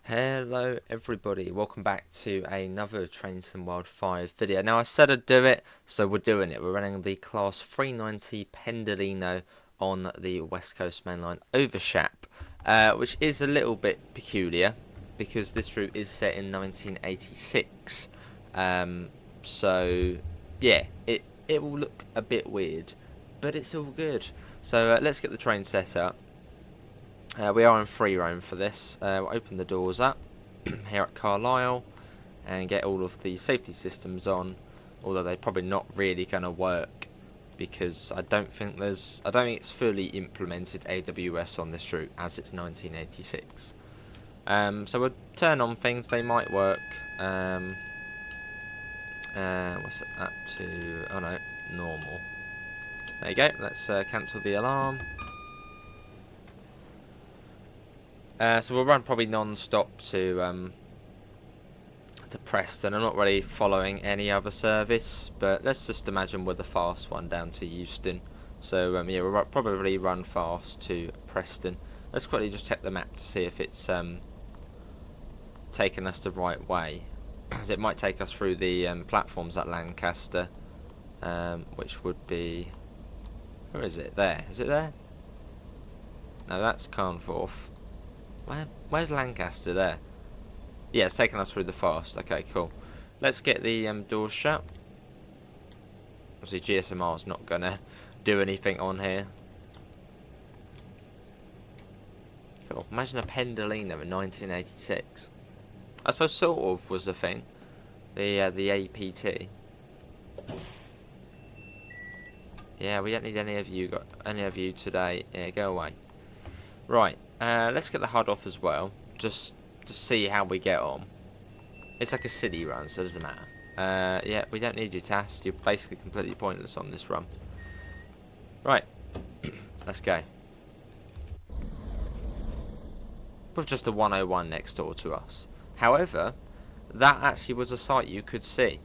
Hello everybody, welcome back to another Train Sim World 5 video. Now I said I'd do it, so we're doing it. We're running the Class 390 Pendolino on the West Coast Mainline Over Shap, which is a little bit peculiar because this route is set in 1986. So yeah, it will look a bit weird, but it's all good. So let's get the train set up. We are in free roam for this. We'll open the doors up here at Carlisle and get all of the safety systems on, although they're probably not really going to work because I don't think it's fully implemented AWS on this route as it's 1986. So we'll turn on things, they might work. What's that to? Oh no, normal. There you go. Let's cancel the alarm. So we'll run probably non-stop to Preston. I'm not really following any other service, but let's just imagine we're the fast one down to Euston. So yeah, we'll probably run fast to Preston. Let's quickly just check the map to see if it's taking us the right way. It might take us through the platforms at Lancaster, which would be... Where is it? There. Is it there? No, that's Carnforth. Where's Lancaster? There. Yeah, it's taking us through the fast. Okay, cool. Let's get the doors shut. Obviously, GSMR's not gonna do anything on here. Cool. Imagine a Pendolino in 1986. I suppose sort of was the thing. The APT. Yeah, we don't need any of you today. Yeah, go away. Right. Let's get the HUD off as well, just to see how we get on. It's like a city run, so it doesn't matter. Yeah, we don't need your task. You're basically completely pointless on this run. Right, let's go. With just a 101 next door to us. However, that actually was a site you could see.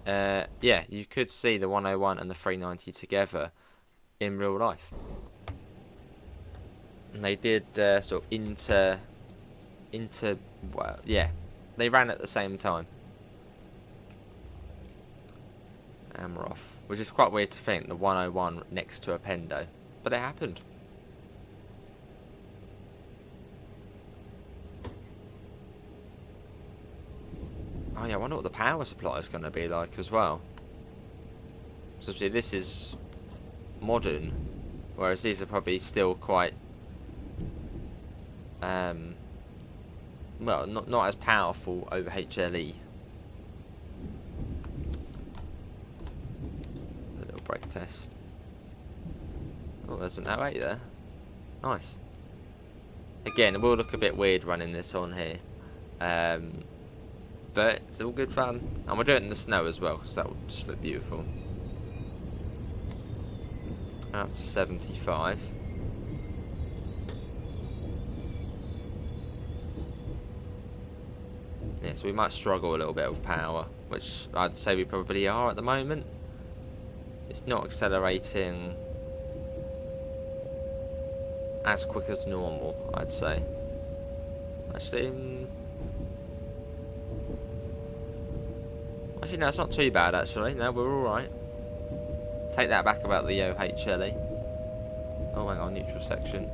Yeah, you could see the 101 and the 390 together in real life. And they did sort of well, yeah, they ran at the same time. And we're off, which is quite weird to think, the 101 next to a Pendo, but it happened. Oh yeah, I wonder what the power supply is going to be like as well. So obviously this is modern, whereas these are probably still quite well, not as powerful over HLE. A little brake test. Oh, there's an 08 there. Nice. Again, it will look a bit weird running this on here, but it's all good fun. And we'll do it in the snow as well, because that will just look beautiful. Up to 75. Yeah, so we might struggle a little bit with power, which I'd say we probably are at the moment. It's not accelerating as quick as normal, I'd say. Actually, no, it's not too bad actually. No, we're alright. Take that back about the HLE. Oh, hang on, neutral section.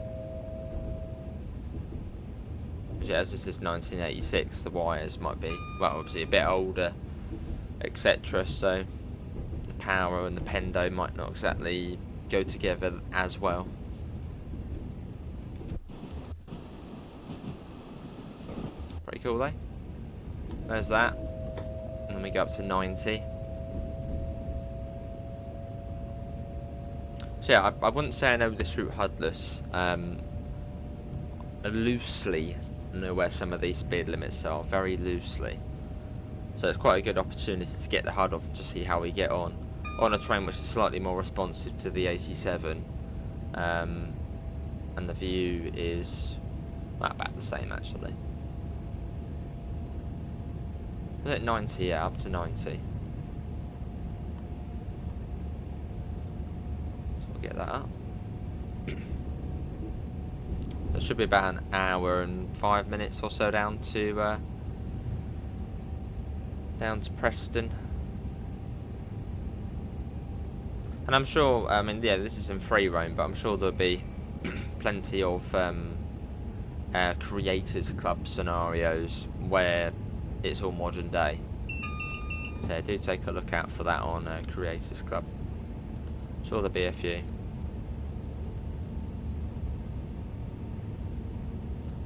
Yeah, as this is 1986, the wires might be, well, obviously a bit older, etc. So the power and the Pendo might not exactly go together as well. Pretty cool though. There's that. And then we go up to 90. So yeah, I wouldn't say I know this route HUDless. Loosely know where some of these speed limits are, very loosely. So it's quite a good opportunity to get the HUD off and to see how we get on a train which is slightly more responsive to the 87. And the view is about the same actually. Is it 90? Yeah, up to 90. So we'll get that up. So It should be about an hour and 5 minutes or so down to Preston. And I'm sure, I mean, yeah, this is in free roam, but I'm sure there'll be plenty of creators club scenarios where it's all modern day. So yeah, do take a look out for that on Creators Club. Sure there'll be a few.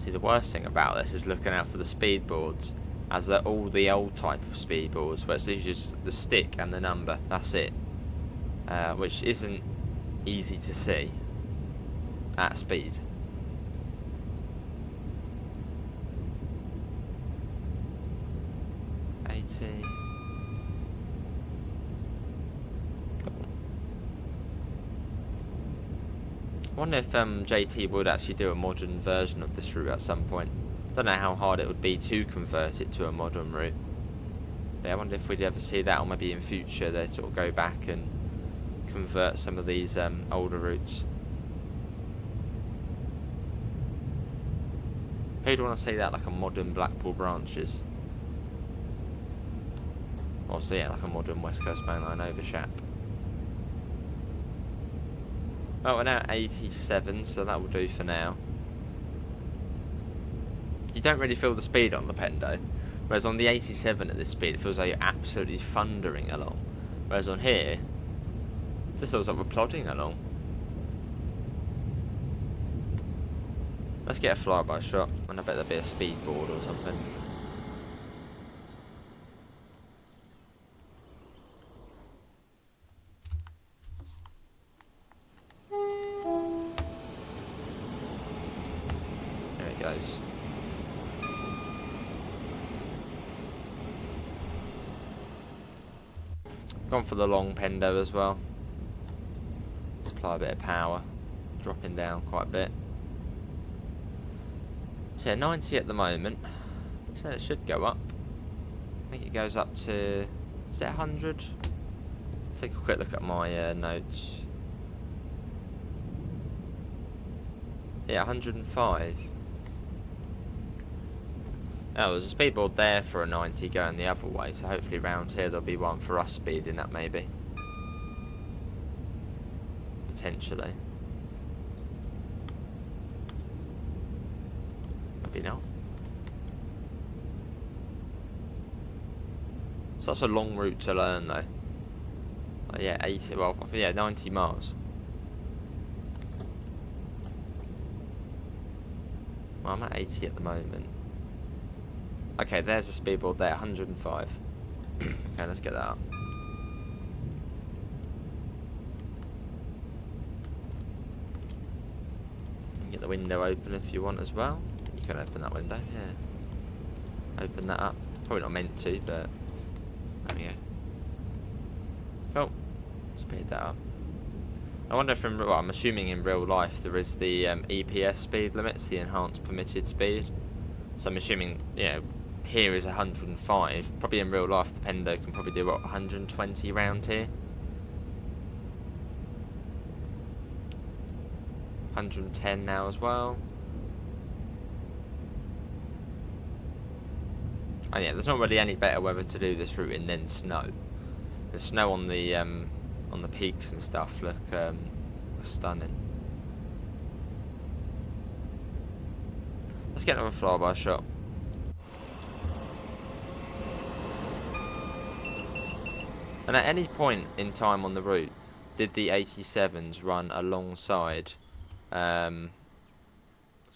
See, the worst thing about this is looking out for the speed boards, as they're all the old type of speed boards, where it's literally just the stick and the number, that's it. Which isn't easy to see at speed. I wonder if JT would actually do a modern version of this route at some point. Don't know how hard it would be to convert it to a modern route. But yeah, I wonder if we'd ever see that, or maybe in future they sort of go back and convert some of these older routes. Who'd want to see that, like a modern Blackpool branches? Or so yeah, like a modern West Coast Mainline Over Shap. Well, we're now at 87, so that will do for now. You don't really feel the speed on the Pendo, whereas on the 87 at this speed it feels like you're absolutely thundering along. Whereas on here, this feels like we're plodding along. Let's get a flyby shot, and I bet there'll be a speed board or something. There it goes. Gone for the long Pendo as well. Supply a bit of power, dropping down quite a bit. So yeah, 90 at the moment, so it should go up. I think it goes up to, is that 100? Take a quick look at my notes. Yeah, 105. Oh, there's a speedboard there for a 90 going the other way, so hopefully round here there'll be one for us speeding up maybe. Potentially. Maybe not. So that's a long route to learn though. Yeah, 80, well, yeah, 90 miles. Well, I'm at 80 at the moment. Okay, there's a speedboard there, 105. Okay, let's get that up. You can get the window open if you want as well. You can open that window, yeah. Open that up. Probably not meant to, but there we go. Cool. Speed that up. I wonder if well, I'm assuming in real life there is the EPS speed limits, the enhanced permitted speed. So I'm assuming, you know, here is 105. Probably in real life the Pendo can probably do what, 120 round here. 110 now as well. Oh yeah, there's not really any better weather to do this route in than snow. The snow on the peaks and stuff look stunning. Let's get another flyby shot. And at any point in time on the route, did the 87s run alongside? There's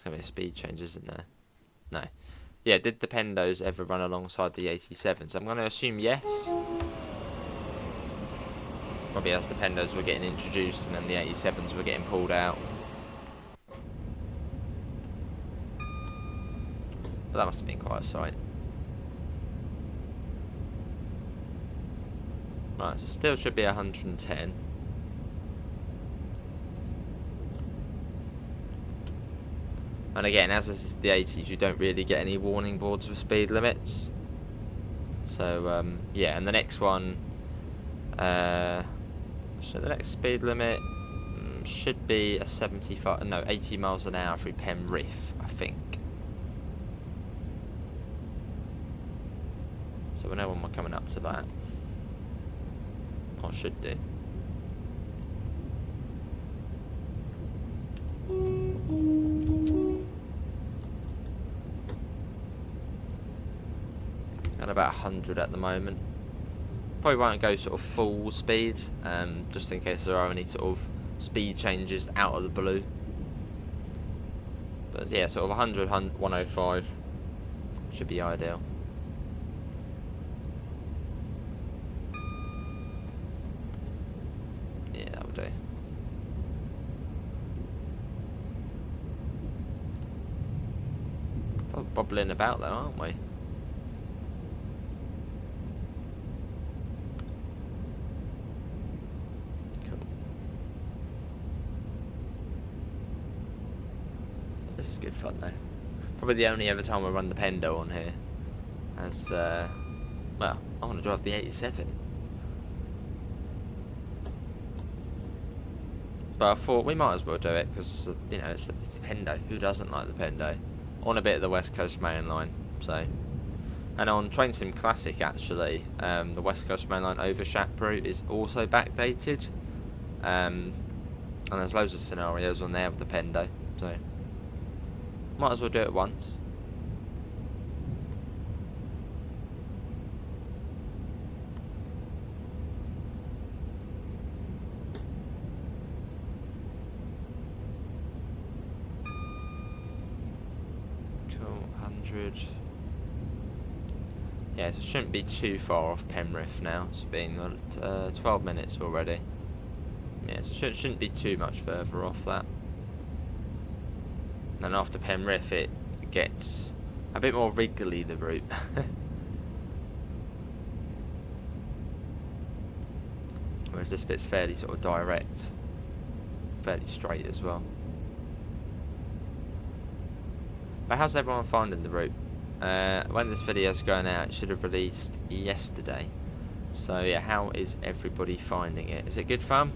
gonna be a speed change, isn't there? No. Yeah, did the Pendos ever run alongside the 87s? I'm going to assume yes. Probably as the Pendos were getting introduced and then the 87s were getting pulled out. But that must have been quite a sight. Right, so still should be 110. And again, as this is the 80s, you don't really get any warning boards with speed limits. So, yeah, and the next one... so the next speed limit... Should be a 80 miles an hour through Penrith, I think. So we know when we're coming up to that. Or should do. At about 100 at the moment. Probably won't go sort of full speed, just in case there are any sort of speed changes out of the blue. But yeah, sort of 100, 105 should be ideal. Yeah, that would do. Probably bobbling about though, aren't we? This is good fun though. Probably the only other time I run the Pendo on here. As, well, I want to drive the 87. But I thought we might as well do it because, you know, it's the Pendo. Who doesn't like the Pendo? On a bit of the West Coast Mainline, so. And on Train Sim Classic, actually, the West Coast Mainline Over Shap route is also backdated. And there's loads of scenarios on there with the Pendo, so. Might as well do it once. Cool, 100. Yeah, so it shouldn't be too far off Penrith now. It's been 12 minutes already. Yeah, so it shouldn't be too much further off that. And after Penrith it gets a bit more wriggly, the route. Whereas this bit's fairly sort of direct, fairly straight as well. But how's everyone finding the route? When this video's going out, it should have released yesterday. So yeah, how is everybody finding it? Is it good fun?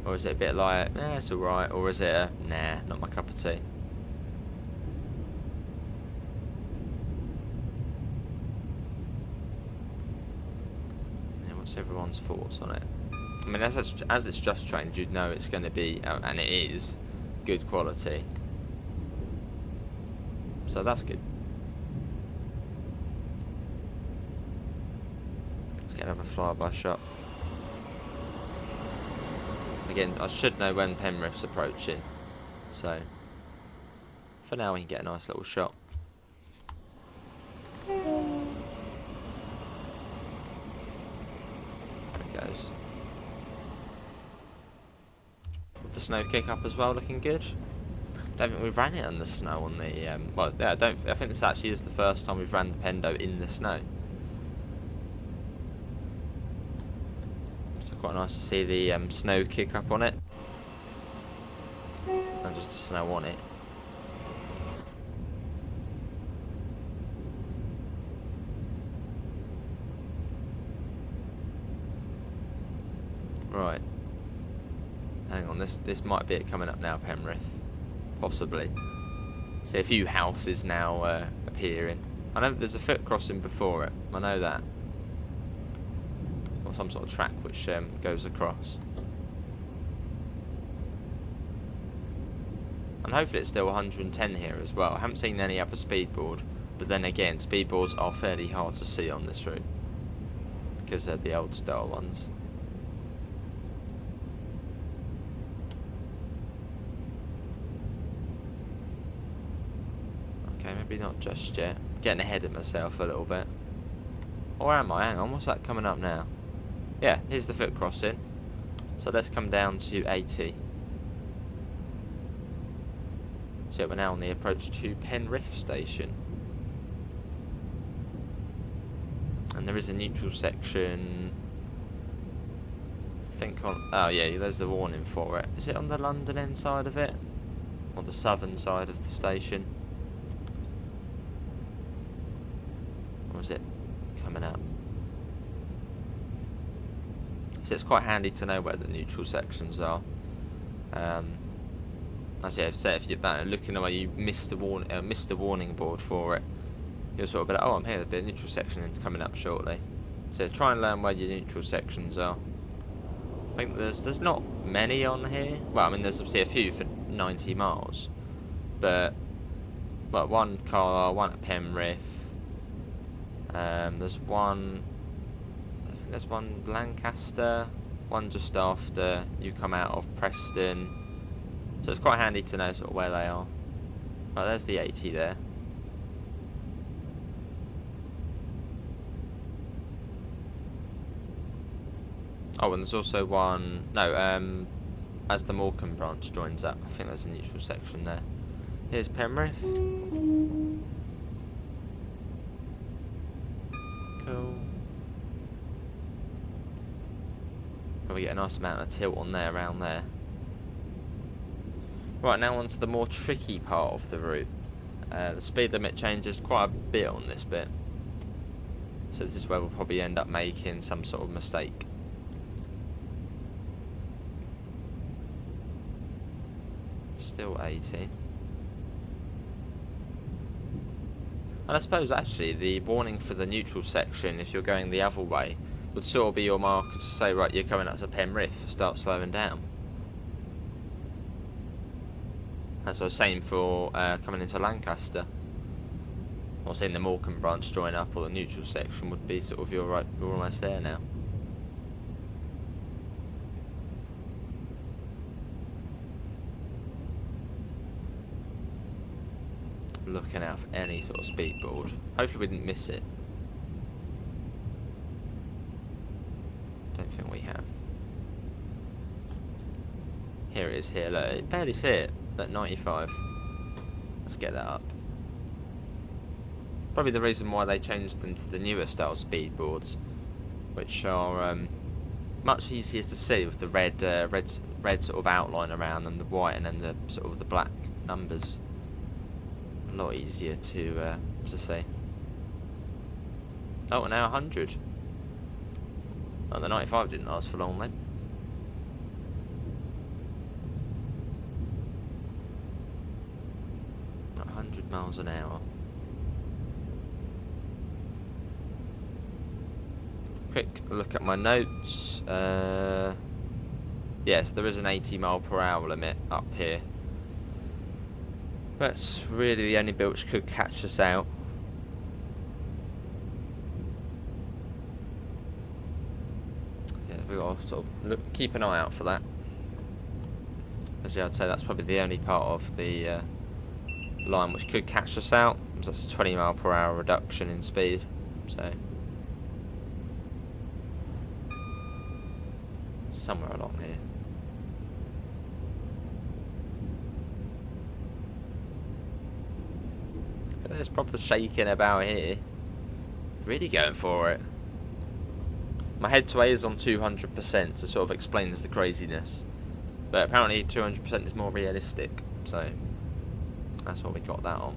Or is it a bit like, it's alright, or is it a, nah, not my cup of tea? Yeah, what's everyone's thoughts on it? I mean, as it's just trained, you'd know it's going to be, and it is, good quality. So that's good. Let's get another flyby shot. Again, I should know when Penrith's approaching, so for now we can get a nice little shot. There it goes. The snow kick up as well, looking good. Don't think we've ran it in the snow on the well, yeah, I think this actually is the first time we've ran the Pendo in the snow. Quite nice to see the snow kick up on it, and just the snow on it. Right, hang on, this might be it coming up now, Penrith, possibly. See a few houses now appearing. I know there's a foot crossing before it, I know that. Or some sort of track which goes across. And hopefully it's still 110 here as well. I haven't seen any other speedboard, but then again, speedboards are fairly hard to see on this route because they're the old style ones. Okay, maybe not just yet. Getting ahead of myself a little bit. Or am I? Hang on, what's that coming up now? Yeah, here's the foot crossing. So let's come down to 80. So we're now on the approach to Penrith station. And there is a neutral section. I think on, oh yeah, there's the warning for it. Is it on the London end side of it? Or the southern side of the station? Or is it coming up? So it's quite handy to know where the neutral sections are. Actually, if you're looking away, you missed the warning board for it. You'll sort of be like, oh, I'm here. There'll be a neutral section coming up shortly. So try and learn where your neutral sections are. I think there's not many on here. Well, I mean, there's obviously a few for 90 miles, but one Carlisle, one at Penrith. There's one. I think there's one Lancaster. One just after you come out of Preston. So it's quite handy to know sort of where they are. Right, there's the 80 there. Oh, and there's also one. No, as the Morecambe branch joins up, I think there's a neutral section there. Here's Penrith. Cool. Probably get a nice amount of tilt on there, around there. Right, now on to the more tricky part of the route. The speed limit changes quite a bit on this bit. So this is where we'll probably end up making some sort of mistake. Still 80. And I suppose actually the warning for the neutral section, if you're going the other way, would sort of be your marker to say, right, you're coming up to Penrith, start slowing down. That's the same for coming into Lancaster. Or seeing the Morecambe branch join up, or the neutral section would be sort of you're almost there now. Looking out for any sort of speedboard. Hopefully we didn't miss it. Don't think we have. Here it is here, look, you barely see it. At 95. Let's get that up. Probably the reason why they changed them to the newer style speedboards, which are much easier to see with the red sort of outline around them, the white, and then the sort of the black numbers. A lot easier to see. Oh, and now 100. Oh, the 95 didn't last for long then. 100 miles an hour. Quick look at my notes. Yes, there is an 80 mile per hour limit up here. That's really the only bit which could catch us out. Yeah, we've got to sort of keep an eye out for that. But yeah, I'd say that's probably the only part of the line which could catch us out. So that's a 20 mile per hour reduction in speed. So somewhere along here. There's proper shaking about here. Really going for it. My head sway is on 200%, so sort of explains the craziness. But apparently 200% is more realistic, so that's what we got that on.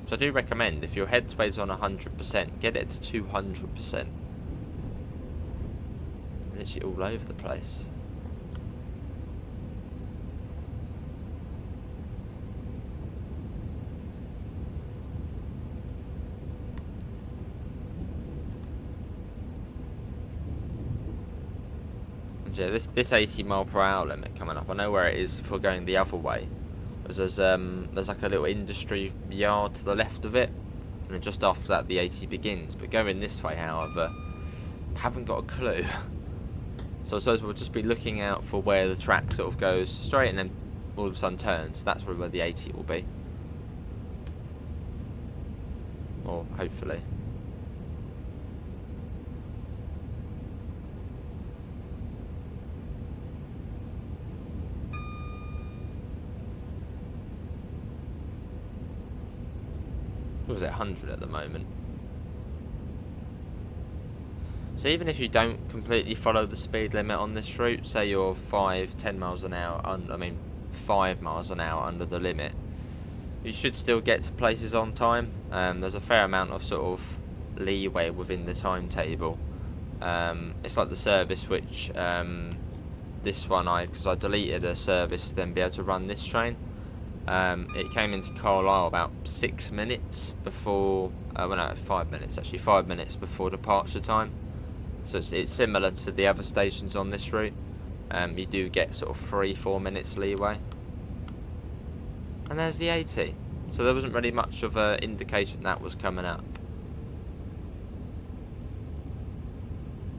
So I do recommend, if your head sway's on 100%, get it to 200%. Literally all over the place. Yeah, this 80 mile per hour limit coming up, I know where it is if we're going the other way. There's like a little industry yard to the left of it, and then just after that the 80 begins. But going this way, however, I haven't got a clue. So I suppose we'll just be looking out for where the track sort of goes straight and then all of a sudden turns. That's where the 80 will be. Or hopefully. What was it, 100 at the moment? So even if you don't completely follow the speed limit on this route, say you're 10 miles an hour, 5 miles an hour under the limit, you should still get to places on time. There's a fair amount of sort of leeway within the timetable. It's like the service which this one because I deleted a service to then be able to run this train. It came into Carlisle about 6 minutes before, well no, 5 minutes actually, 5 minutes before departure time. So it's similar to the other stations on this route. You do get sort of 3-4 minutes leeway. And there's the 80. So there wasn't really much of an indication that was coming up.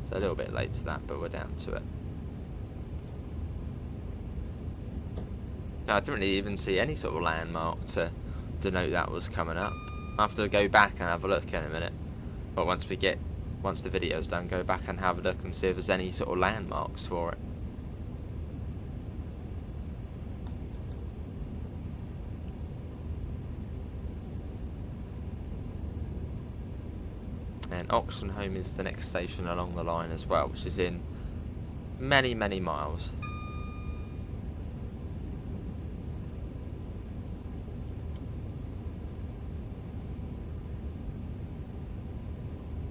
So a little bit late to that, but we're down to it. I didn't really even see any sort of landmark to denote that was coming up. I'll have to go back and have a look in a minute. But once the video's done, go back and have a look and see if there's any sort of landmarks for it. And Oxenholme is the next station along the line as well, which is in many, many miles.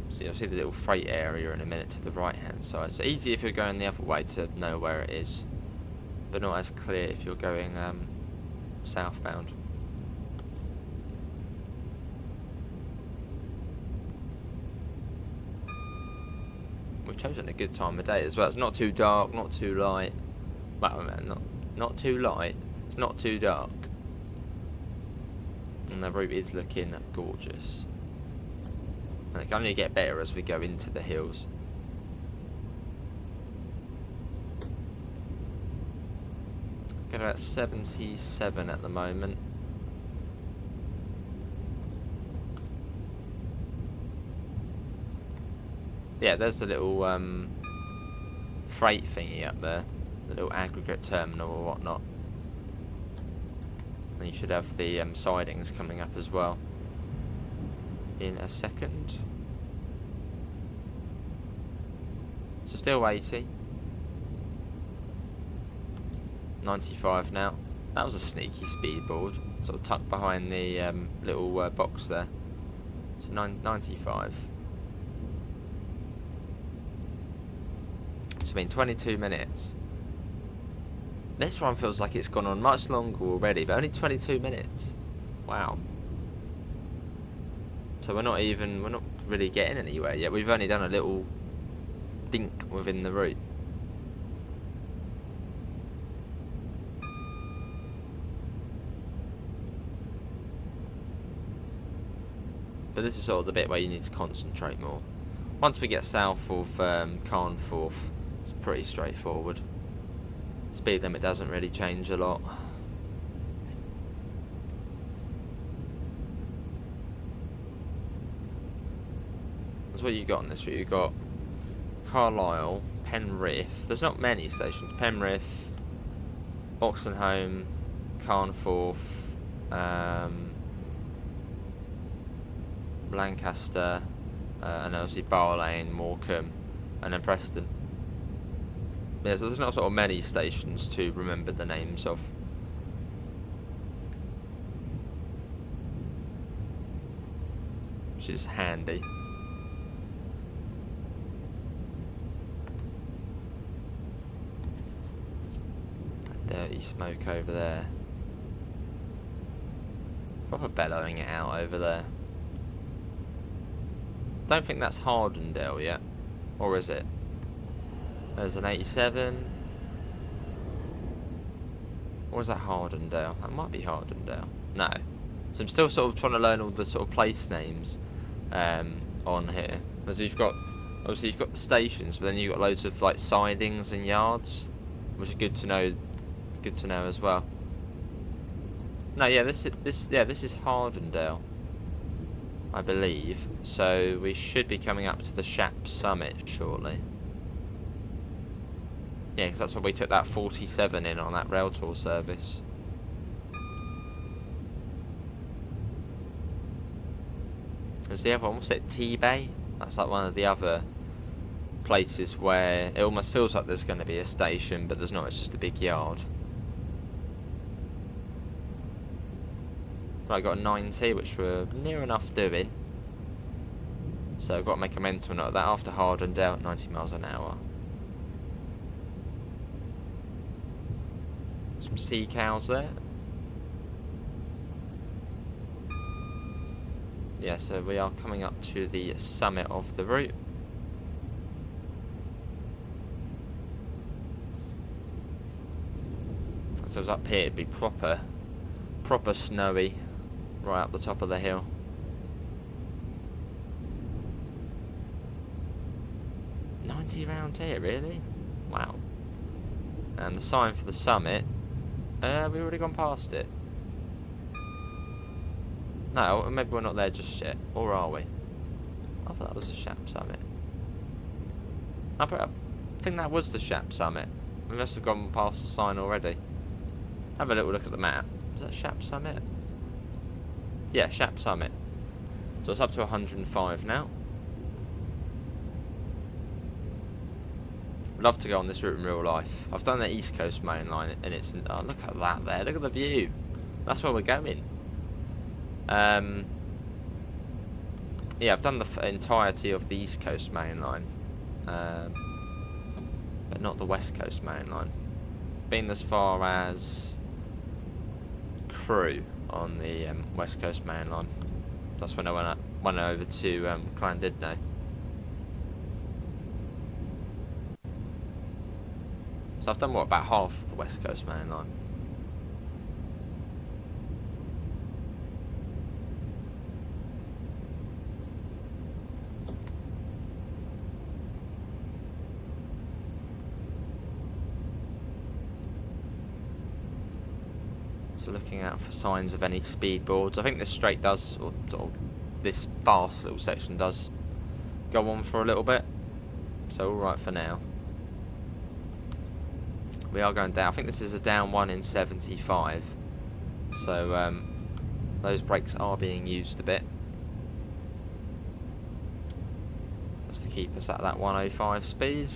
So you'll see the little freight area in a minute to the right hand side. It's easy if you're going the other way to know where it is, but not as clear if you're going southbound. We've chosen a good time of day as well. It's not too dark, not too light. Well, not too light. It's not too dark. And the route is looking gorgeous. And it can only get better as we go into the hills. Got about 77 at the moment. Yeah, there's the little freight thingy up there, the little aggregate terminal or whatnot. And you should have the sidings coming up as well in a second. So still 80. 95 now. That was a sneaky speed board, sort of tucked behind the little box there. So 95. It's been 22 minutes. This one feels like it's gone on much longer already, but only 22 minutes. Wow. So we're not really getting anywhere yet. We've only done a little dink within the route. But this is sort of the bit where you need to concentrate more. Once we get south of Carlisle, it's pretty straightforward. Speed limit doesn't really change a lot. That's what you got on this route. You got Carlisle, Penrith. There's not many stations. Penrith, Oxenholme, Carlisle, Lancaster, and obviously Barlane, Morecambe, and then Preston. Yeah, so there's not sort of many stations to remember the names of. Which is handy. That dirty smoke over there. Proper bellowing it out over there. Don't think that's Hardendale yet. Or is it? There's an 87. Or is that Hardendale? That might be Hardendale. No. So I'm still sort of trying to learn all the sort of place names on here. Because you've got, obviously you've got the stations, but then you've got loads of like sidings and yards, which is good to know. Good to know as well. No, yeah, this is Hardendale, I believe. So we should be coming up to the Shap summit shortly. Yeah, because that's where we took that 47 in on that rail tour service. There's the other one, what's it, T-Bay? That's like one of the other places where it almost feels like there's going to be a station, but there's not, it's just a big yard. Right, got a 90, which we're near enough doing. So I've got to make a mental note of that. After Hardendale at 90 miles an hour. Some sea cows there. Yeah, so we are coming up to the summit of the route. So it's up here, it'd be proper snowy right up the top of the hill. Round here, really? Wow. And the sign for the summit, we've already gone past it. No, maybe we're not there just yet. Or are we? I thought that was the Shap summit. I think that was the Shap summit. We must have gone past the sign already. Have a little look at the map. Is that Shap summit? Yeah, Shap summit. So it's up to 105 now. Love to go on this route in real life. I've done the East Coast Mainline, and it's... Oh, look at that there. Look at the view. That's where we're going. Yeah, I've done the entirety of the East Coast Mainline. But not the West Coast Mainline. Been as far as Crewe on the West Coast Mainline. That's when I went over to Llandudno. So I've done, what, about half the West Coast Mainline. So looking out for signs of any speed boards. I think this straight does, or this fast little section does go on for a little bit. So alright for now. We are going down. I think this is a down one in 75. So those brakes are being used a bit. Just to keep us at that 105 speed.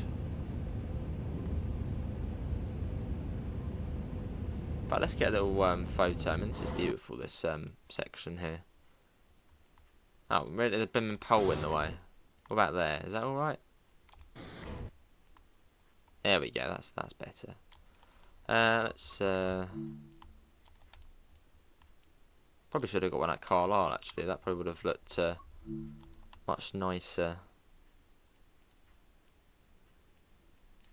But let's get a little photo. I mean, this is beautiful, this section here. Oh, really? There's a blooming pole in the way. What about there? Is that alright? There we go. That's better. Let's probably should have got one at Carlisle, actually. That probably would have looked much nicer.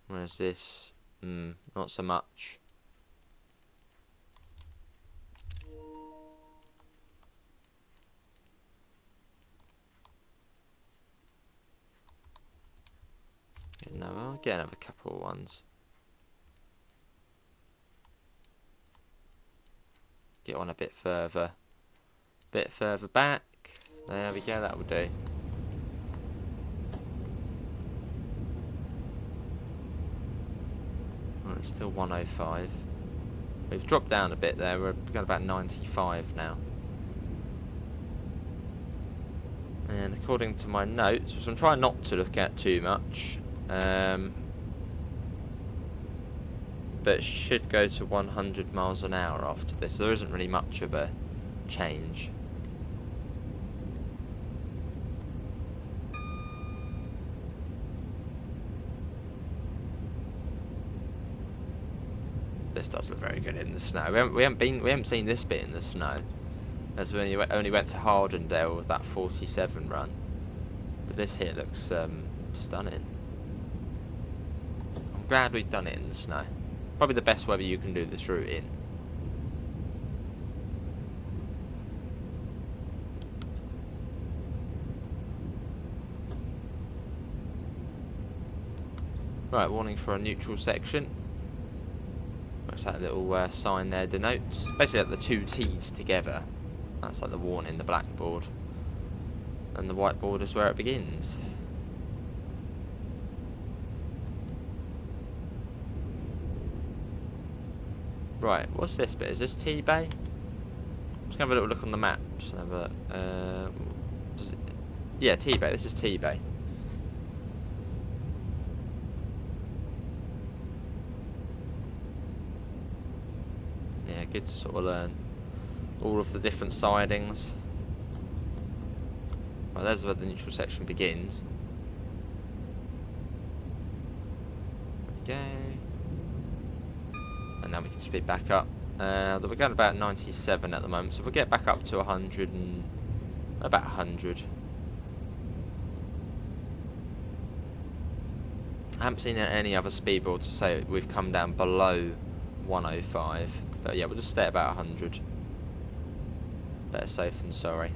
Where's this? Not so much. No, I'll get another couple of ones. Get one a bit further back. There we go, that will do. Well, it's still 105. We've dropped down a bit there, we're got about 95 now. And according to my notes, which I'm trying not to look at too much, but it should go to 100 miles an hour after this. There isn't really much of a change. This does look very good in the snow. We haven't seen this bit in the snow, as we only went to Hardendale with that 47 run. But this here looks stunning. I'm glad we've done it in the snow. Probably the best weather you can do this route in. Right, warning for a neutral section. What's that little sign there denotes? Basically like the two T's together. That's like the warning, the blackboard. And the whiteboard is where it begins. Right, what's this bit? Is this T-Bay? Just have a little look on the map. Just have a, yeah, T-Bay. This is T-Bay. Yeah, good to sort of learn all of the different sidings. Well, there's where the neutral section begins. There we go. And now we can speed back up. We're going about 97 at the moment, so we'll get back up to 100 and about 100. I haven't seen any other speedboard to say we've come down below 105, but yeah, we'll just stay at about 100. Better safe than sorry.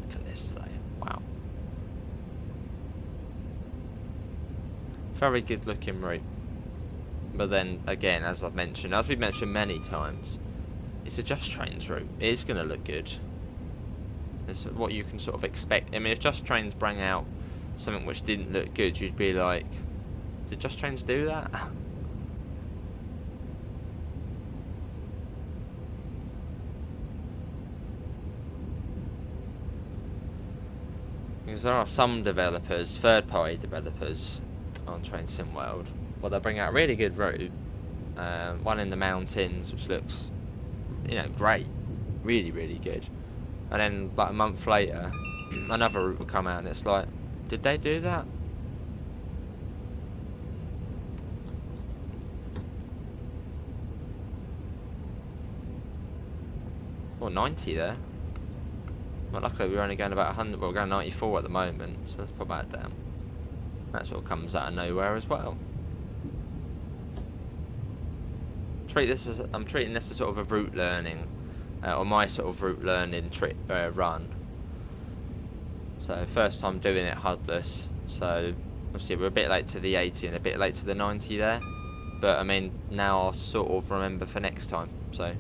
Look at this though, wow. Very good looking route. But then again, as we've mentioned many times, it's a Just Trains route. It is going to look good. It's what you can sort of expect. I mean, if Just Trains bring out something which didn't look good, you'd be like, did Just Trains do that? Because there are some developers, third-party developers on Train Sim World, well, they'll bring out a really good route, one in the mountains, which looks, you know, great, really, really good. And then, like a month later, another route will come out, and it's like, did they do that? Well, 90 there. Well, luckily we're only going about 100. Well, we're going 94 at the moment, so that's probably about down. That sort of comes out of nowhere as well. I'm treating this as sort of a route learning, or my sort of route learning run. So first time doing it HUDless. So obviously we're a bit late to the 80 and a bit late to the 90 there. But I mean, now I'll sort of remember for next time. So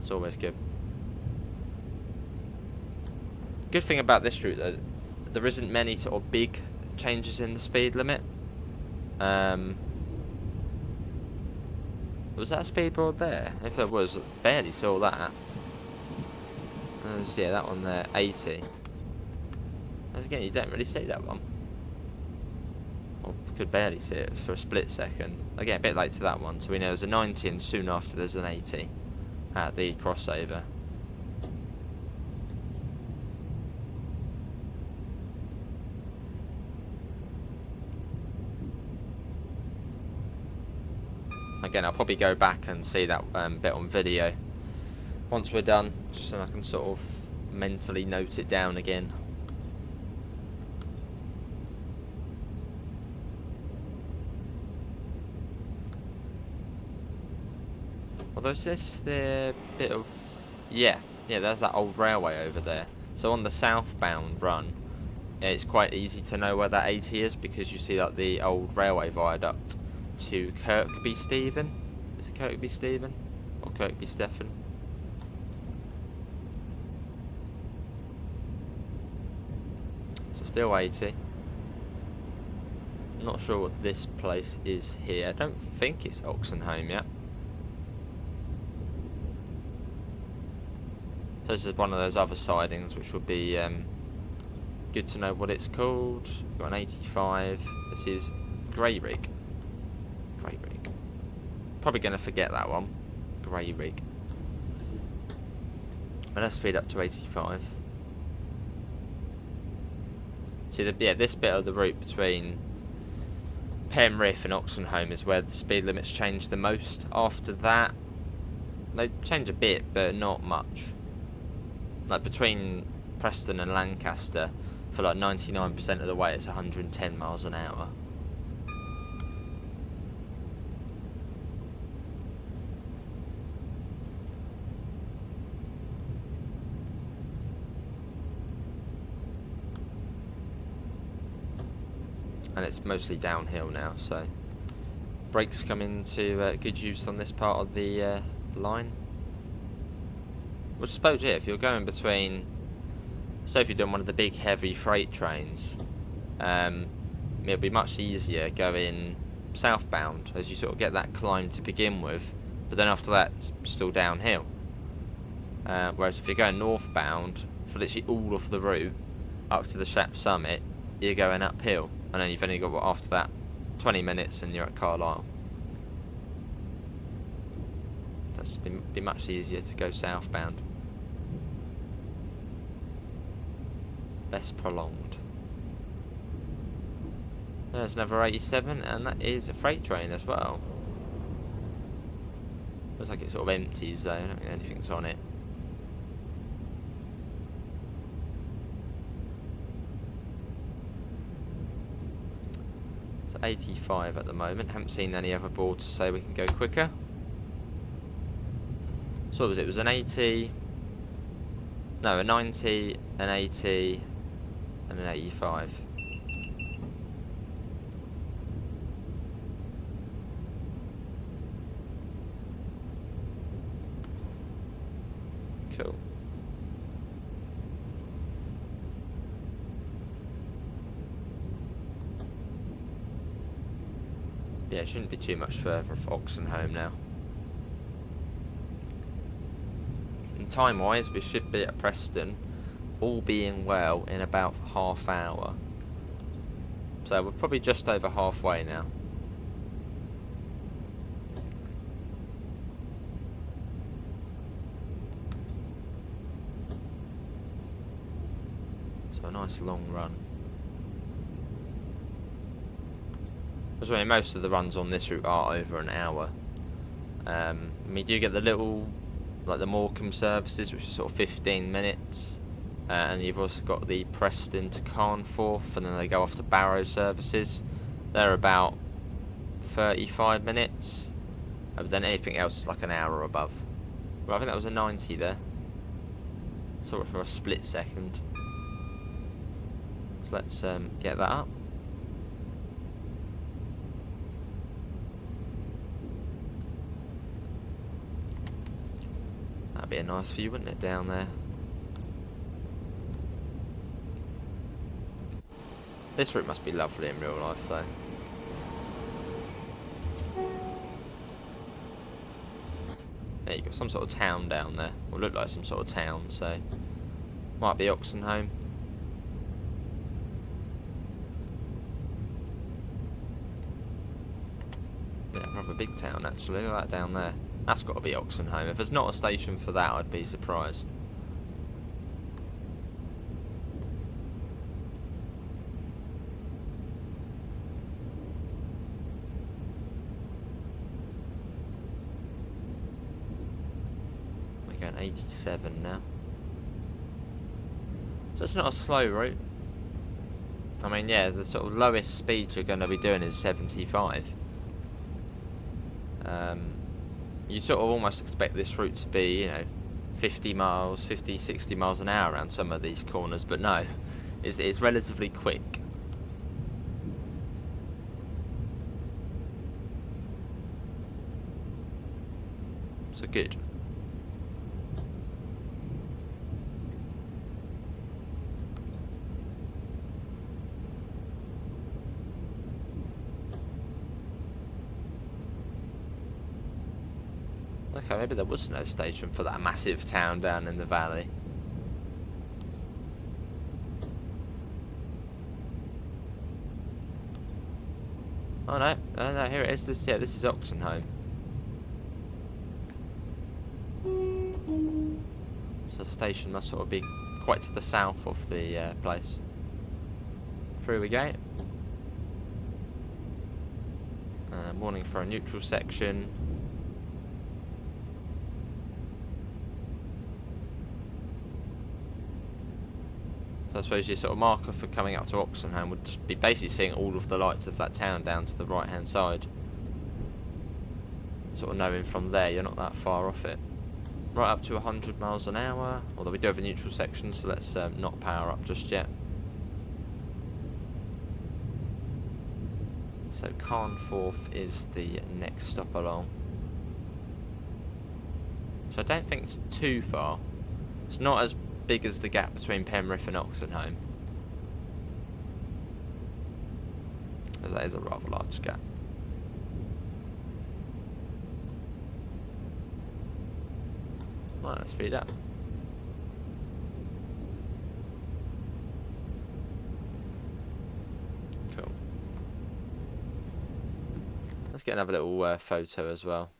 it's always good. Good thing about this route though, there isn't many sort of big changes in the speed limit. Was that a speedboard there? If there was, barely saw that. Yeah, that one there, 80. As again, you don't really see that one. Or could barely see it for a split second. Again, a bit late to that one, so we know there's a 90 and soon after there's an 80 at the crossover. Again, I'll probably go back and see that bit on video once we're done, just so I can sort of mentally note it down again. Although is this the bit of... yeah, there's that old railway over there. So on the southbound run, it's quite easy to know where that 80 is, because you see like the old railway viaduct to Kirkby Stephen. Is it Kirkby Stephen? Or Kirkby Stephen? So still 80. I'm not sure what this place is here. I don't think it's Oxenholme yet. So this is one of those other sidings which would be good to know what it's called. We've got an 85. This is Grey Rig. Probably going to forget that one. Grey Rig. But let's speed up to 85. See, this bit of the route between Penrith and Oxenholme is where the speed limits change the most. After that, they change a bit, but not much. Like between Preston and Lancaster, for like 99% of the way, it's 110 miles an hour. And it's mostly downhill now, so brakes come into good use on this part of the line. Which I suppose, yeah, if you're going between, so if you're doing one of the big heavy freight trains, it'll be much easier going southbound, as you sort of get that climb to begin with, but then after that it's still downhill. Whereas if you're going northbound, for literally all of the route up to the Shap summit, you're going uphill, and then you've only got, after that, 20 minutes and you're at Carlisle. That's be much easier to go southbound. Less prolonged. There's another 87, and that is a freight train as well. Looks like it sort of empties though, I don't think anything's on it. So 85 at the moment, haven't seen any other board to say we can go quicker. So what was it? It was an 80, no, a 90, an 80, and an 85. Cool. Yeah, it shouldn't be too much further for Oxenholme now. And time-wise, we should be at Preston, all being well, in about half hour. So we're probably just over halfway now. So a nice long run. As well, most of the runs on this route are over an hour. We do get the little, like the Morecambe services, which is sort of 15 minutes. And you've also got the Preston to Carnforth, and then they go off to Barrow services. They're about 35 minutes. But then anything else is like an hour or above. Well, I think that was a 90 there. Saw it for a split second. So let's get that up. That'd be a nice view, wouldn't it, down there? This route must be lovely in real life, though. There you got some sort of town down there. Or look like some sort of town, so might be Oxenholme. Yeah, rather big town actually. Look at that down there. That's got to be Oxenholme. If there's not a station for that, I'd be surprised. We're going 87 now. So it's not a slow route. I mean, yeah, the sort of lowest speed you're going to be doing is 75. You sort of almost expect this route to be, you know, 50 miles, 50, 60 miles an hour around some of these corners, but no, it's relatively quick. So good. Okay, maybe there was no station for that massive town down in the valley. Oh no, no, here it is. This is Oxenholme. So the station must sort of be quite to the south of the place. Through we go. Warning for a neutral section. So I suppose your sort of marker for coming up to Oxenholme would just be basically seeing all of the lights of that town down to the right hand side. Sort of knowing from there you're not that far off it. Right up to 100 miles an hour, although we do have a neutral section, so let's not power up just yet. So Carnforth is the next stop along. So I don't think it's too far. It's not as big as the gap between Penrith and Oxenholme, as that is a rather large gap. Right, let's speed up. Cool. Let's get another little photo as well.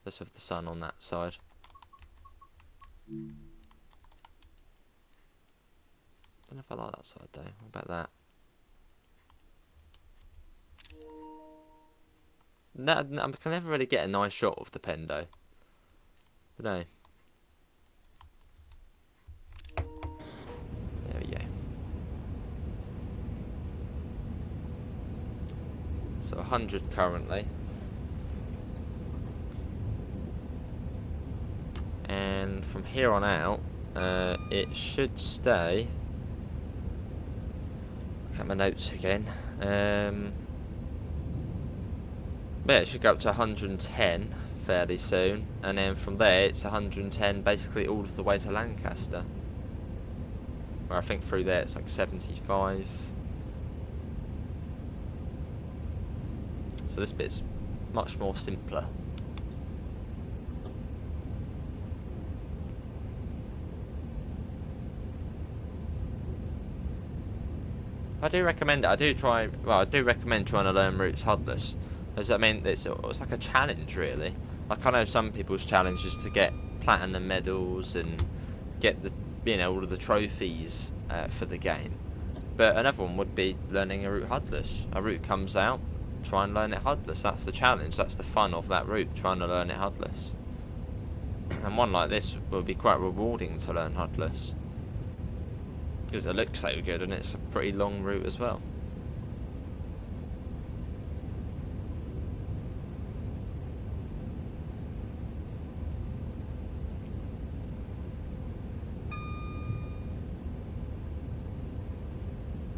Let's have the sun on that side. Don't know if I like that side though. What about that? No, I can never really get a nice shot of the Pendo. But no. There we go. So 100 currently. And from here on out, it should stay. Look at my notes again. But yeah, it should go up to 110 fairly soon, and then from there it's 110 basically all of the way to Lancaster. Where I think through there it's like 75. So this bit's much more simpler. I do recommend it. I do recommend trying to learn routes HUDless. As I mean, it's like a challenge, really. Like, I know some people's challenge is to get platinum medals and get the, all of the trophies for the game. But another one would be learning a route HUDless. A route comes out, try and learn it HUDless. That's the challenge. That's the fun of that route, trying to learn it HUDless. And one like this will be quite rewarding to learn HUDless. Because it looks so good, and it's a pretty long route as well.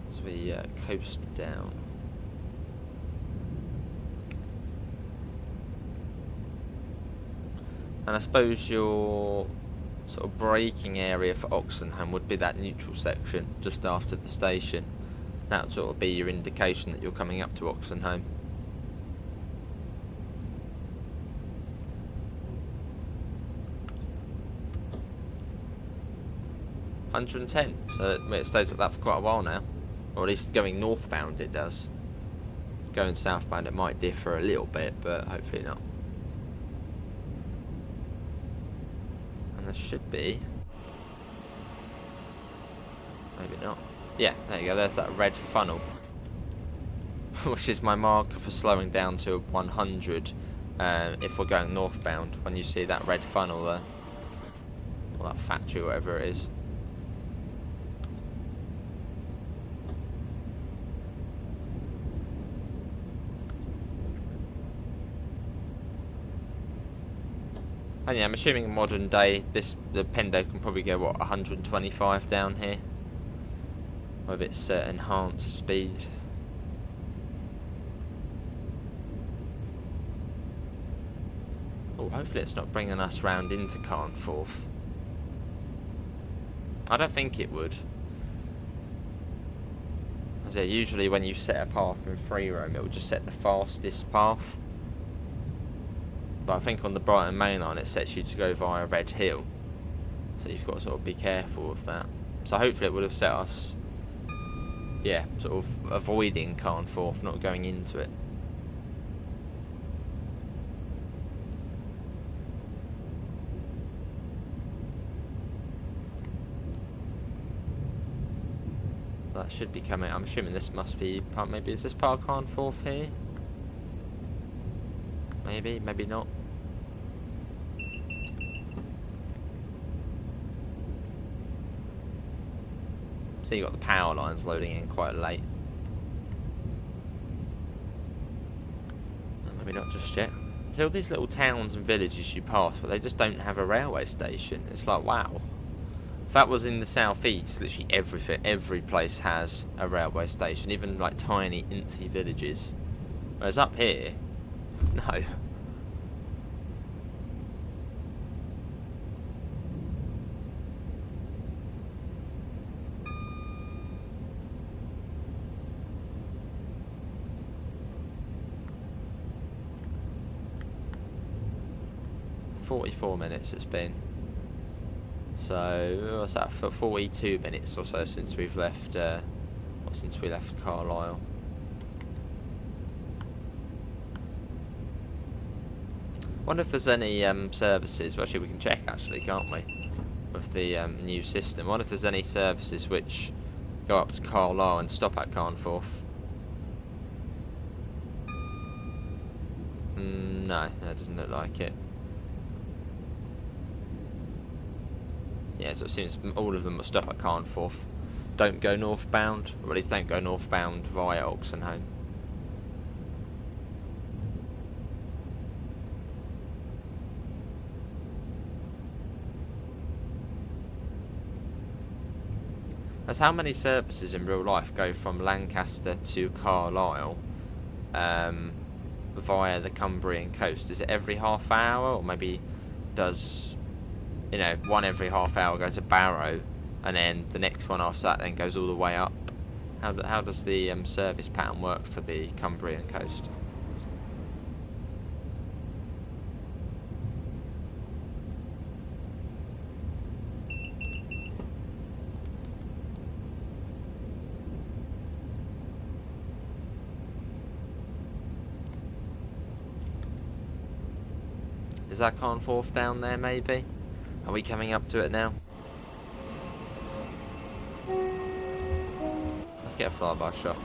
As we coast down. And I suppose your sort of braking area for Oxenham would be that neutral section just after the station. That would sort of be your indication that you're coming up to Oxenham. $110, so it stays at that for quite a while now. Or at least going northbound it does. Going southbound it might differ a little bit, but hopefully not. And there should be, maybe not. Yeah, there you go, there's that red funnel. Which is my marker for slowing down to 100 if we're going northbound, when you see that red funnel there. Or that factory, whatever it is. And yeah, I'm assuming in modern day, the Pendo can probably go, what, 125 down here? With its enhanced speed. Oh, hopefully it's not bringing us round into Carnforth. I don't think it would. As yeah, usually when you set a path in free roam, it will just set the fastest path. But I think on the Brighton Mainline it sets you to go via Red Hill. So you've got to sort of be careful of that. So hopefully it would have set us, yeah, sort of avoiding Carnforth, not going into it. That should be coming. I'm assuming this must be part, maybe is this part of Carnforth here? Maybe, maybe not. So you got the power lines loading in quite late. Maybe not just yet. So all these little towns and villages you pass, but they just don't have a railway station. It's like, wow. If that was in the southeast, literally every place has a railway station, even like tiny, incy villages. Whereas up here, no. "44 minutes it's been. So what's that? For 42 minutes or so since we've left. Since we left Carlisle. Wonder if there's any services. Well, actually, we can check actually, can't we? With the new system. Wonder if there's any services which go up to Carlisle and stop at Carnforth. No, that doesn't look like it. Yeah, so it seems all of them will stop at Carnforth. Don't go northbound, or at least don't go northbound via Oxenholme. That's how many services in real life go from Lancaster to Carlisle via the Cumbrian coast. Is it every half hour, or maybe does, you know, one every half hour go to Barrow, and then the next one after that then goes all the way up? How does the service pattern work for the Cumbrian coast? Is that Carnforth down there, maybe? Are we coming up to it now? Let's get a flyby shot.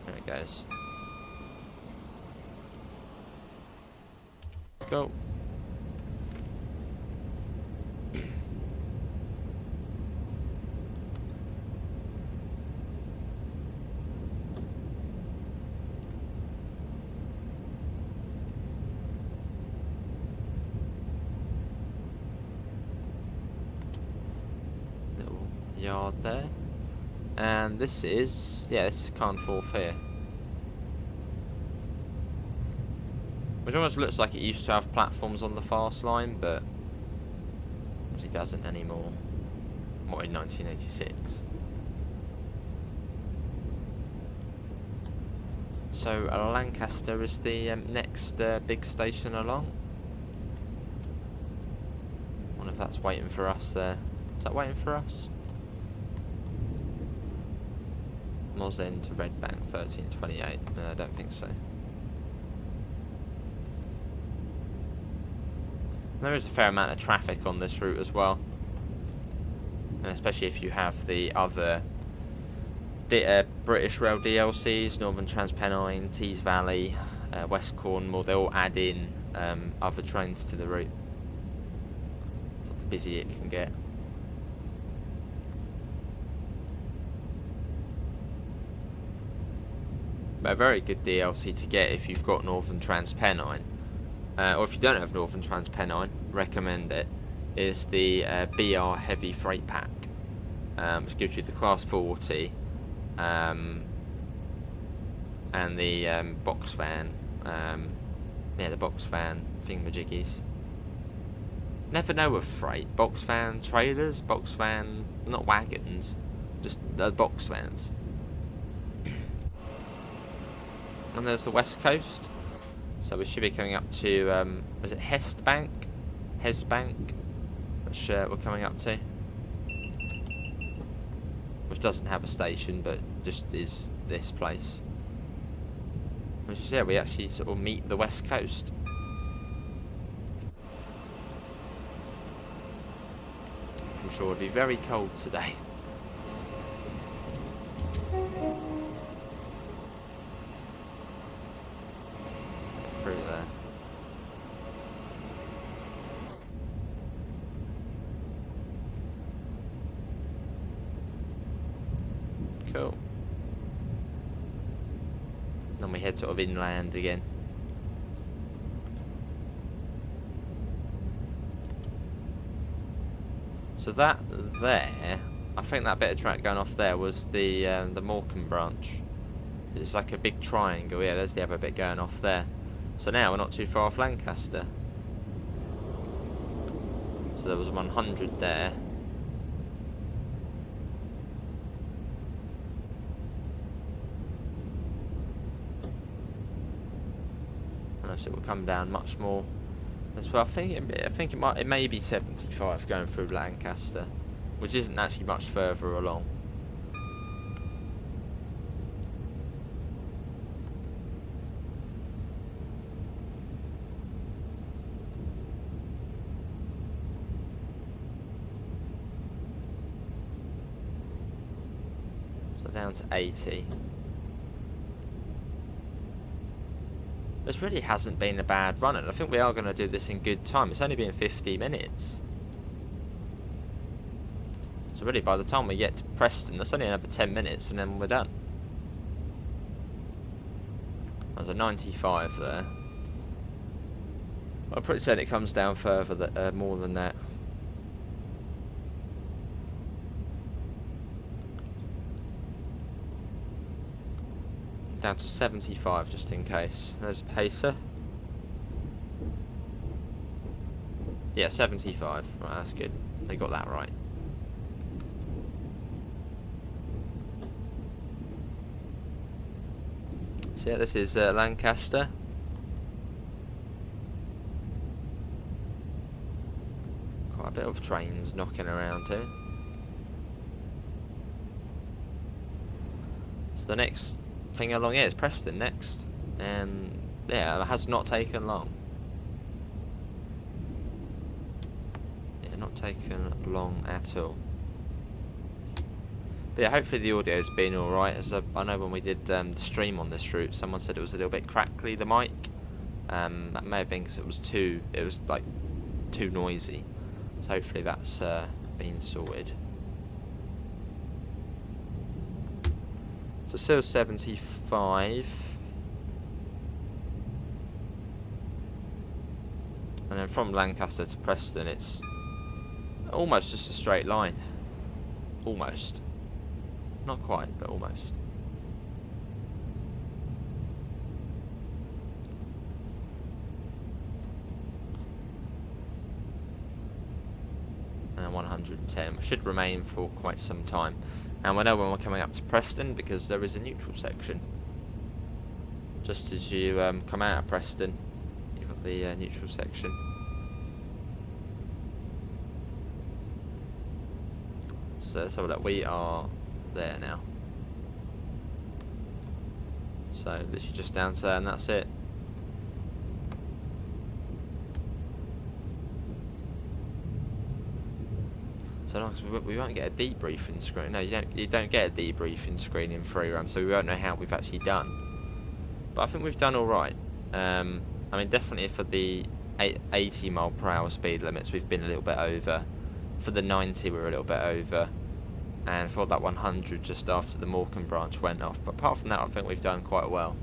There it goes. Go. Yard there, and this is Carnforth here, which almost looks like it used to have platforms on the fast line, but it doesn't anymore. What, in 1986? So Lancaster is the next big station along. I wonder if that's waiting for us there. Is that waiting for us? Moz End to Redbank 1328. No, I don't think so. There is a fair amount of traffic on this route as well, and especially if you have the other British Rail DLCs, Northern Transpennine, Tees Valley, West Cornwall. They all add in other trains to the route. That's how busy it can get. But a very good DLC to get if you've got Northern Transpennine, or if you don't have Northern Transpennine, recommend it, is the BR Heavy Freight Pack, which gives you the Class 40 and the box van, the box van thingamajiggies. Never know with freight, box van trailers, box van, not wagons, just box vans. And there's the west coast, so we should be coming up to, is it Hestbank? Which we're coming up to. Which doesn't have a station, but just is this place. Which is, we actually sort of meet the west coast. I'm sure it'll be very cold today. Through there. Cool. Then we head sort of inland again. So that there, I think that bit of track going off there was the Morecambe branch. It's like a big triangle. Yeah, there's the other bit going off there. So now we're not too far off Lancaster. So there was 100 there. And so it will come down much more as well. I think it may be 75 going through Lancaster, which isn't actually much further along. down to 80. This really hasn't been a bad run, and I think we are going to do this in good time. It's only been 50 minutes. So really, by the time we get to Preston, that's only another 10 minutes, and then we're done. There's a 95 there. I'm pretty certain it comes down further, more than that. Down to 75 just in case. There's a pacer. Yeah, 75. Right, that's good. They got that right. So yeah, this is Lancaster. Quite a bit of trains knocking around here. So the next thing along here is Preston next, and yeah, it has not taken long. Yeah, not taken long at all. But yeah, hopefully the audio's been alright, as I know when we did the stream on this route, someone said it was a little bit crackly, the mic. That may have been because it was like too noisy. So hopefully that's been sorted. So still 75. And then from Lancaster to Preston, it's almost just a straight line. Almost. Not quite, but almost. And 110 should remain for quite some time. And we know when we're coming up to Preston because there is a neutral section. Just as you come out of Preston, you've got the neutral section. So let's have a look. We are there now. So literally just down to there, and that's it. So long as we won't get a debriefing screen. No, you don't get a debriefing screen in free roam, so we won't know how we've actually done. But I think we've done all right. I mean, definitely for the 80 mph speed limits, we've been a little bit over. For the 90, we were a little bit over. And for that 100, just after the Morecambe branch went off. But apart from that, I think we've done quite well.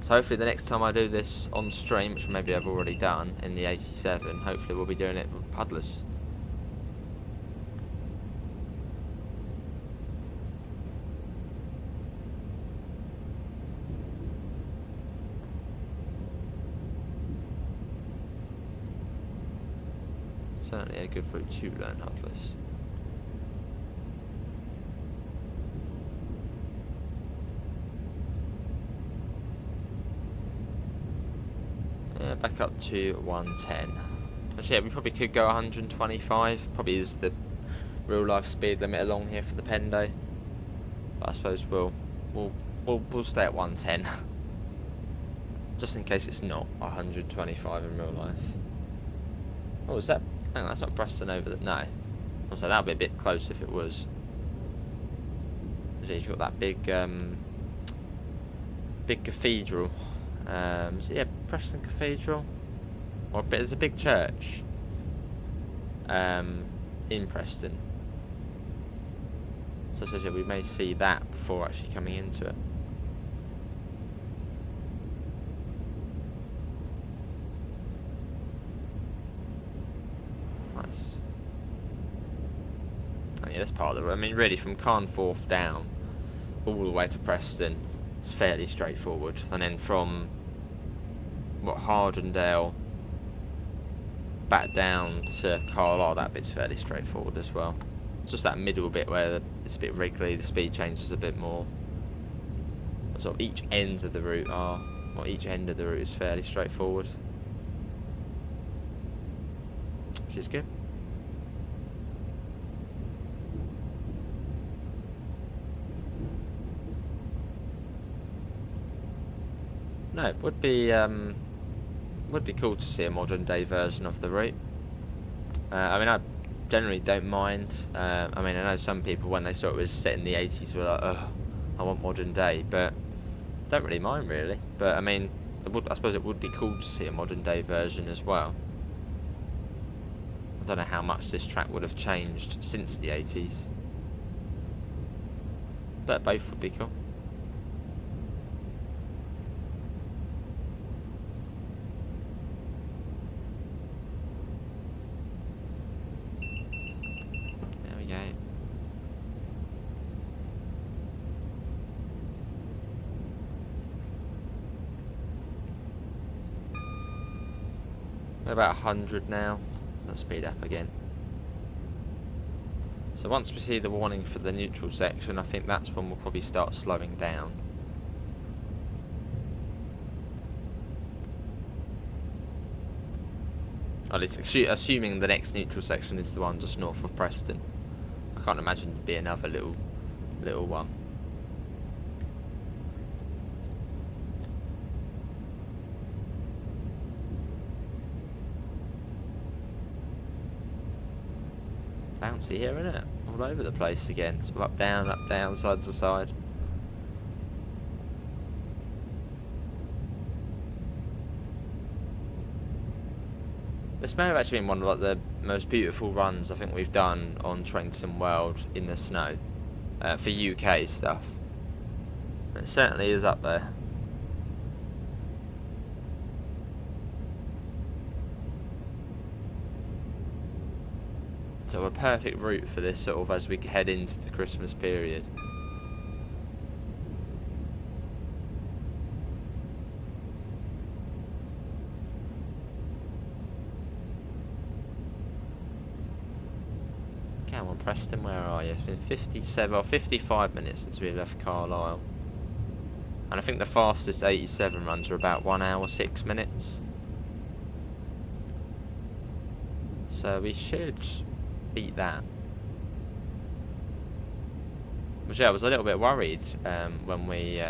So hopefully the next time I do this on stream, which maybe I've already done in the 87, hopefully we'll be doing it with puddlers. Certainly a good route to learn puddlers. Back up to 110. Actually, yeah, we probably could go 125. Probably is the real life speed limit along here for the Pendo. But I suppose we'll stay at 110. Just in case it's not 125 in real life. Oh, is that? Hang on, that's not Preston over there. No. Also, that would be a bit close if it was. You've got that big cathedral. So yeah, Preston Cathedral, or there's a big church in Preston. So it says yeah, we may see that before actually coming into it. Nice. And yeah, that's part of the road. I mean, really, from Carnforth down all the way to Preston, it's fairly straightforward, and then from Hardendale back down to Carlisle, that bit's fairly straightforward as well. Just that middle bit where it's a bit wriggly, the speed changes a bit more. Sort of each ends of the route are, or each end of the route is fairly straightforward, which is good. No, it would be would be cool to see a modern day version of the route. I mean, I generally don't mind. I mean, I know some people when they saw it was set in the 80s were like, oh, I want modern day, but don't really mind really. But I mean, I suppose it would be cool to see a modern day version as well. I don't know how much this track would have changed since the 80s, but both would be cool. There we go. We're about 100 now. Let's speed up again. So once we see the warning for the neutral section, I think that's when we'll probably start slowing down. At least assuming the next neutral section is the one just north of Preston. I can't imagine there'd be another little one. Bouncy here, isn't it? All over the place again. Sort of up, down, side to side. This may have actually been one of like the most beautiful runs I think we've done on Trainton World in the snow for UK stuff. It certainly is up there. So a perfect route for this sort of as we head into the Christmas period. Come on Preston, where are you? It's been 57 or 55 minutes since we left Carlisle. And I think the fastest 87 runs are about 1 hour 6 minutes. So we should beat that. Which yeah, I was a little bit worried when we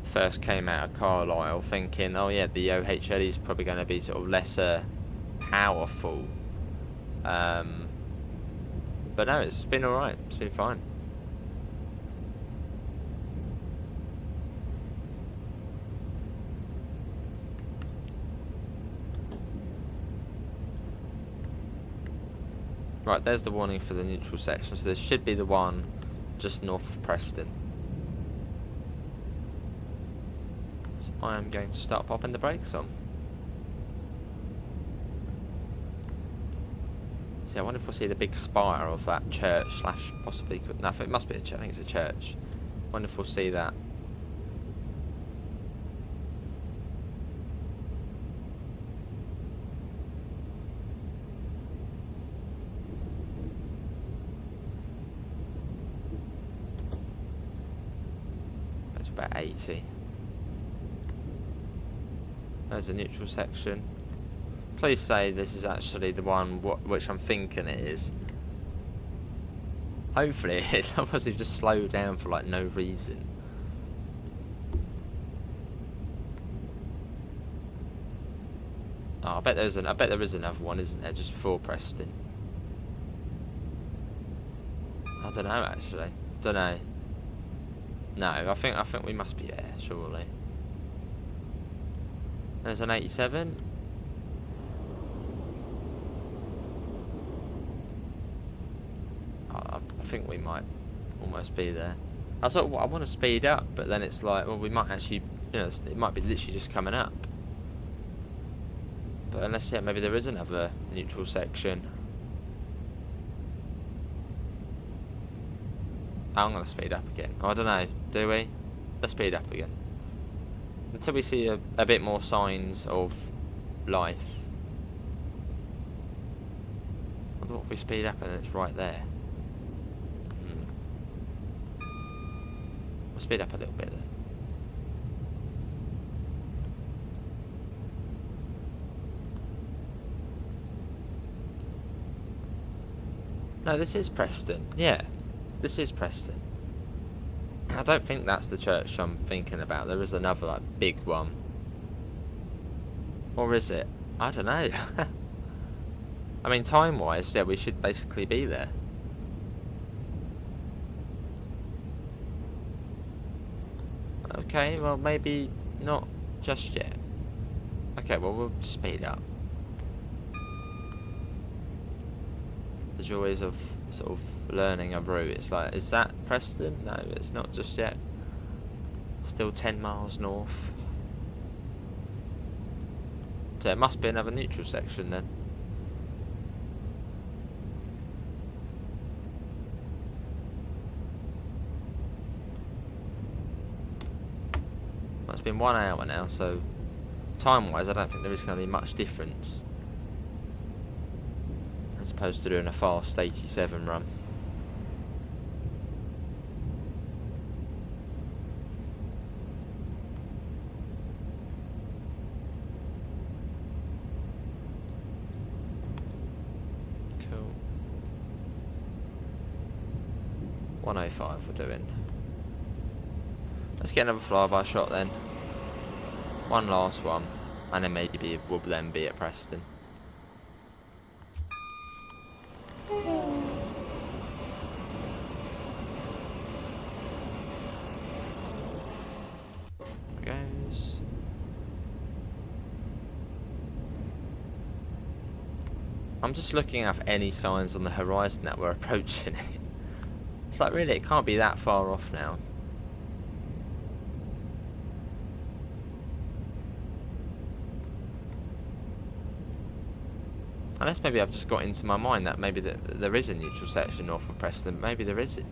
first came out of Carlisle, thinking, oh yeah, the OHL is probably going to be sort of lesser powerful. But no, it's been alright. It's been fine. Right, there's the warning for the neutral section, so this should be the one just north of Preston. So I am going to start popping the brakes on. See, I wonder if we'll see the big spire of that church slash possibly, no, it must be a church, I think it's a church. I wonder if we'll see that. About 80. There's a neutral section. Please say this is actually the one which I'm thinking it is. Hopefully it is. Otherwise we've just slowed down for like no reason. Oh, I bet there is another one, isn't there, just before Preston? I don't know actually. Don't know. No, I think we must be there, surely. There's an 87. I think we might almost be there. I want to speed up, but then it's like, well, we might actually, you know, it might be literally just coming up. But unless, yeah, maybe there is another neutral section. I'm going to speed up again. Oh, I don't know. Do we? Let's speed up again. Until we see a bit more signs of life. I thought if we speed up and it's right there. We'll speed up a little bit then. No, this is Preston. Yeah. This is Preston. I don't think that's the church I'm thinking about. There is another like big one. Or is it? I don't know. I mean, time-wise, yeah, we should basically be there. Okay, well, maybe not just yet. Okay, well, we'll speed up. The joys of sort of learning a route. It's like, is that Preston? No, it's not just yet. Still 10 miles north. So it must be another neutral section then. Well, it's been 1 hour now, so time-wise, I don't think there is going to be much difference. As opposed to doing a fast 87 run. Cool. 105 we're doing. Let's get another flyby shot then. One last one, and then maybe we'll then be at Preston. Goes. I'm just looking at any signs on the horizon that we're approaching it. It's like, really, it can't be that far off now. Unless maybe I've just got into my mind that maybe there is a neutral section north of Preston. Maybe there isn't.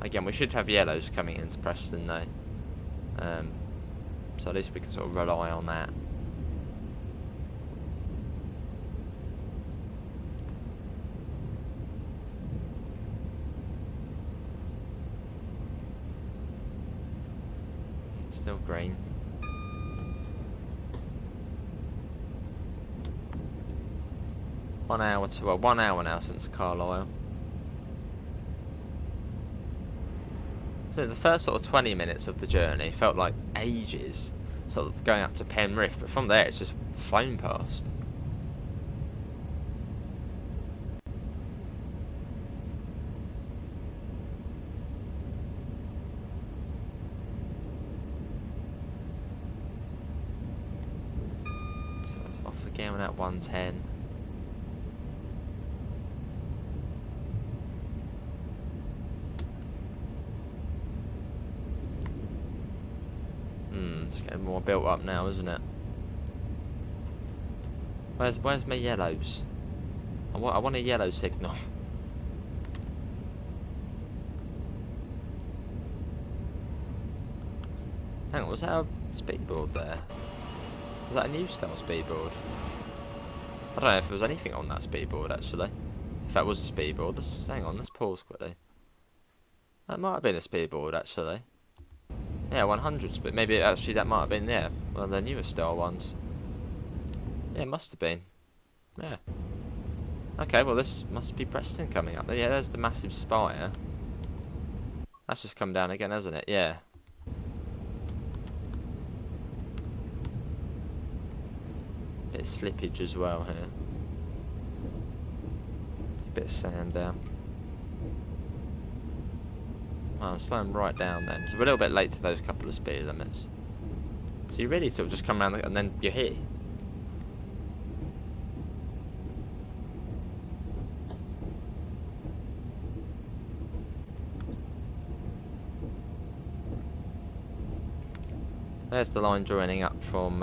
Again, we should have yellows coming into Preston though. So at least we can sort of rely on that. Still green. One hour now since Carlisle. So the first sort of 20 minutes of the journey felt like ages, sort of going up to Penrith, but from there it's just flown past. So that's off again at 110. It's getting more built up now, isn't it? Where's my yellows? I want a yellow signal. Hang on, was that a speedboard there? Was that a new style speedboard? I don't know if there was anything on that speedboard actually. If that was a speedboard, hang on, let's pause quickly. That might have been a speedboard actually. Yeah, 100s, but maybe actually that might have been, yeah, one of the newer style ones. Yeah, it must have been. Yeah. Okay, well this must be Preston coming up. Yeah, there's the massive spire. That's just come down again, hasn't it? Yeah. Bit of slippage as well here. Bit of sand down. Oh, I'm slowing right down then. So we're a little bit late to those couple of speed limits. So you really sort of just come around and then you're here. There's the line joining up from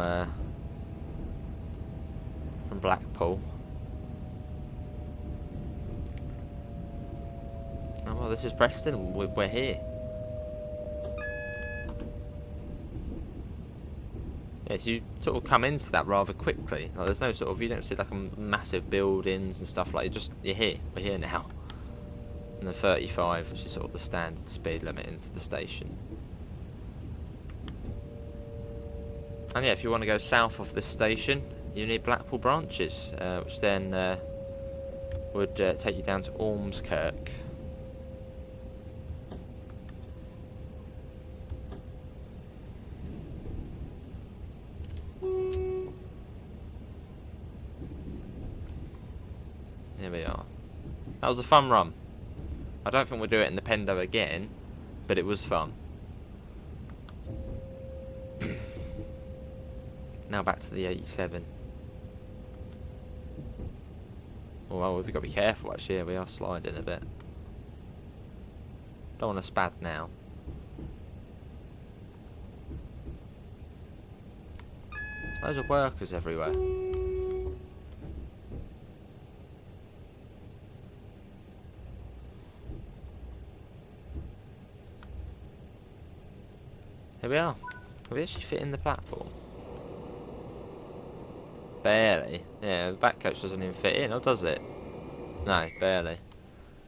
Blackpool. Oh well, this is Preston. We're here. Yes, you sort of come into that rather quickly. Like, there's no sort of, you don't see like a massive buildings and stuff like. You're here. We're here now. And the 35, which is sort of the standard speed limit into the station. And yeah, if you want to go south of this station, you need Blackpool branches, which then would take you down to Ormskirk. Here we are. That was a fun run. I don't think we'll do it in the Pendo again, but it was fun. Now back to the 87. Oh, well, we've got to be careful actually. Yeah, we are sliding a bit. Don't want to spad now. Loads of workers everywhere. Here we are. Can we actually fit in the platform? Barely. Yeah, the back coach doesn't even fit in, or does it? No, barely.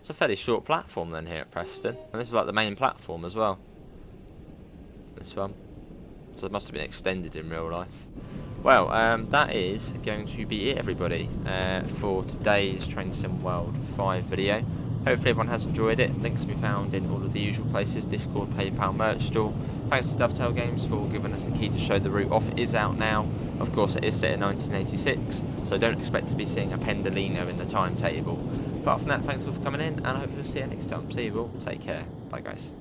It's a fairly short platform then here at Preston. And this is like the main platform as well. This one. So it must have been extended in real life. Well, that is going to be it, everybody, for today's Train Sim World 5 video. Hopefully everyone has enjoyed it. Links can be found in all of the usual places: Discord, PayPal, merch store. Thanks to Dovetail Games for giving us the key to show the route off. It is out now. Of course, it is set in 1986, so don't expect to be seeing a Pendolino in the timetable. Apart from that, thanks all for coming in, and I hope you'll see you next time. See you all. Take care. Bye, guys.